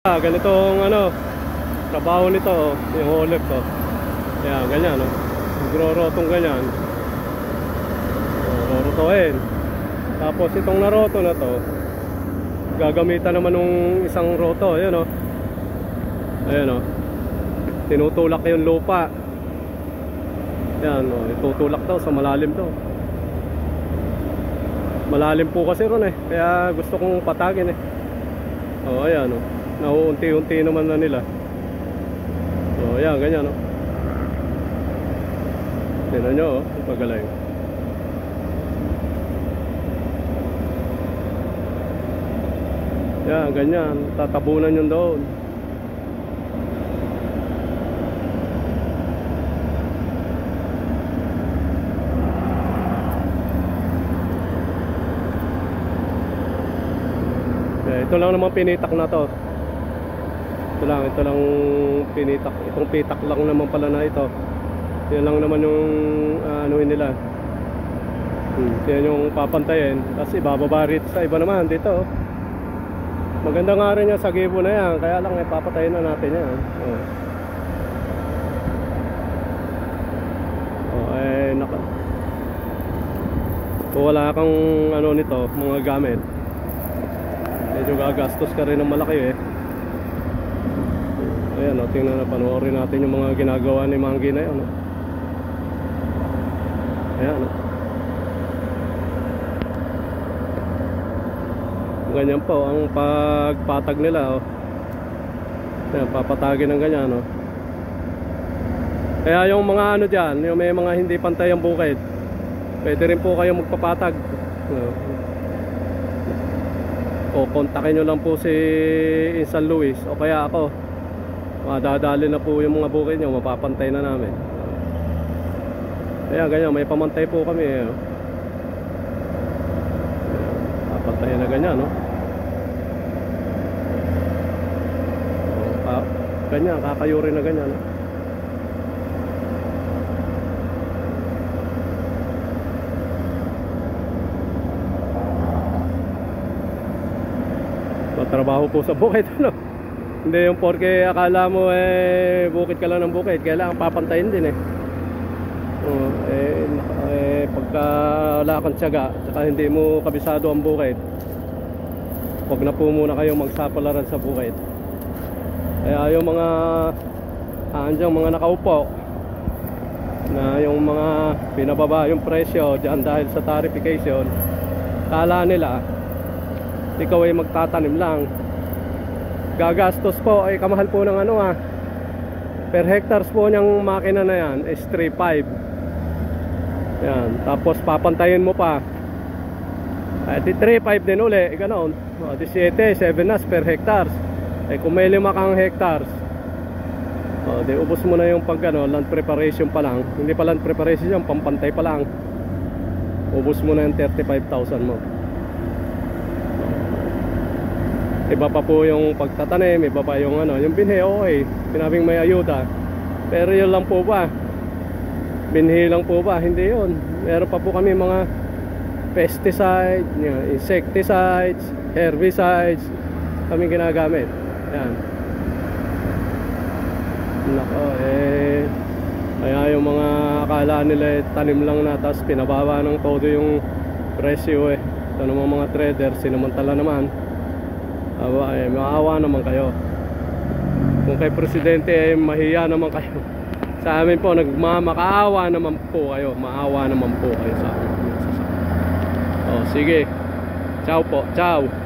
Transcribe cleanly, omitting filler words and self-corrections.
Ganitong trabaho nito, yung hauler to. Yan, ganyan, no? Nagro-rotong ganyan. Rorotohin. Tapos itong naroto na to, gagamitan naman ng isang roto. Ayan, no? Ayan, no? Tinutulak yung lupa. Yan, no? Itutulak daw sa malalim to. Malalim po kasi ron kaya gusto kong patagin ayan, no? Nauunti-unti naman na nila. So ayan, ganyan, no? Tignan nyo, magaling. Yan, ganyan. Tatabunan yun doon. Ito lang naman pinitak na to. Ito lang pinitak. Itong pitak lang naman pala na ito. Yan lang naman yung anuin nila. Yan yung papantayin. Kasi bababa rito sa iba naman dito. Maganda nga rin yan sa gibo na yan. Kaya lang papatayin na natin yan. Kung wala kang nito, mga gamit, medyo gagastos ka rin ng malaki Ayan, tingnan na, panoorin natin yung mga ginagawa ni Manggi na yun Ayan, ganyan po ang pagpatag nila Ayan, papatagin ng ganyan Kaya yung mga dyan, yung may mga hindi pantay ang bukid, pwede rin po kayo magpapatag o kontakin nyo lang po si San Luis o kaya ako. Madadali na po yung mga bukid nyo, mapapantay na namin. Kaya ganyan, may pamantay po kami papantayin na ganyan ganyan, kakayuri na ganyan Trabaho po sa bukid Hindi yung porke akala mo bukid ka lang ng bukid, kailangan papantayin din pagka wala kang tiyaga saka hindi mo kabisado ang bukid, huwag na po muna kayong magsapalaran sa bukid. Kaya yung mga andyang mga nakaupo na yung mga pinababa yung presyo dyan dahil sa tarification, kala nila ikaw ay magtatanim lang, gagastos po kamahal po ng per hectares po niyang makina na yan is 3.5. yan, tapos papantayin mo pa 3.5 din uli, ganoon 17, 7 nas per hectares. Kung may 5 kang hectares, di ubos mo na yung land preparation pa lang, hindi pa land preparation yung pampantay pa lang, ubos mo na yung 35,000 mo. Iba pa po yung pagtatanim, iba pa yung yung binhi, sinabing may ayuda, pero yun lang po ba, binhi lang po ba? Hindi yun, meron pa po kami mga pesticides, insecticides, herbicides kami ginagamit. Yan, nako kaya yung mga akala nila tanim lang na tapos pinababa ng todo yung presyo ito naman mga traders, sinamantala naman. Maawa naman kayo. Kung kay presidente mahiya naman kayo. Sa amin po nagmamakaawa naman po kayo. Maawa naman po kayo sa amin. Sige. Ciao po. Ciao.